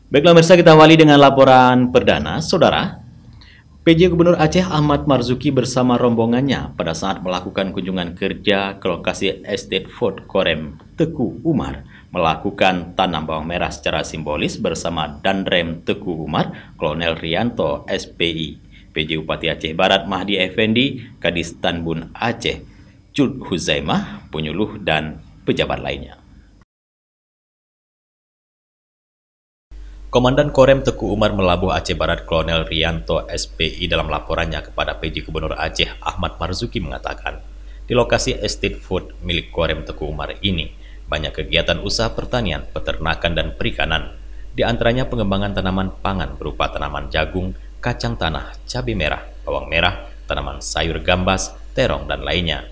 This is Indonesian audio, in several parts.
Baiklah pemirsa, kita awali dengan laporan perdana. Saudara, PJ Gubernur Aceh Ahmad Marzuki bersama rombongannya pada saat melakukan kunjungan kerja ke lokasi Estate Food Korem Teku Umar melakukan tanam bawang merah secara simbolis bersama Danrem Teku Umar, Kolonel Rianto SPI, PJ Bupati Aceh Barat Mahdi Effendi, Kadis Tanbun Aceh Cud Huzaimah, penyuluh dan pejabat lainnya. Komandan Korem Teku Umar Melabuh Aceh Barat Kolonel Rianto SPI dalam laporannya kepada PJ Gubernur Aceh Ahmad Marzuki mengatakan, di lokasi estate food milik Korem Teku Umar ini banyak kegiatan usaha pertanian, peternakan dan perikanan, di antaranya pengembangan tanaman pangan berupa tanaman jagung, kacang tanah, cabai merah, bawang merah, tanaman sayur gambas, terong dan lainnya.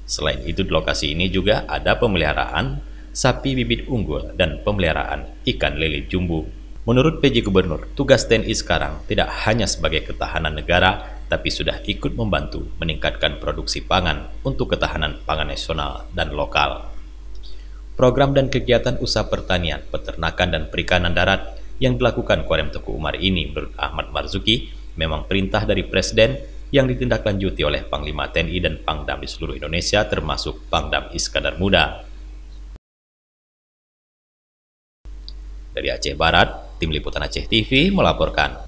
Selain itu di lokasi ini juga ada pemeliharaan sapi bibit unggul dan pemeliharaan ikan lele jumbo. Menurut PJ Gubernur, tugas TNI sekarang tidak hanya sebagai ketahanan negara, tapi sudah ikut membantu meningkatkan produksi pangan untuk ketahanan pangan nasional dan lokal. Program dan kegiatan usaha pertanian, peternakan dan perikanan darat yang dilakukan Korem Teku Umar ini menurut Ahmad Marzuki memang perintah dari Presiden yang ditindaklanjuti oleh Panglima TNI dan Pangdam di seluruh Indonesia termasuk Pangdam Iskandar Muda. Dari Aceh Barat, Tim Liputan Aceh TV melaporkan.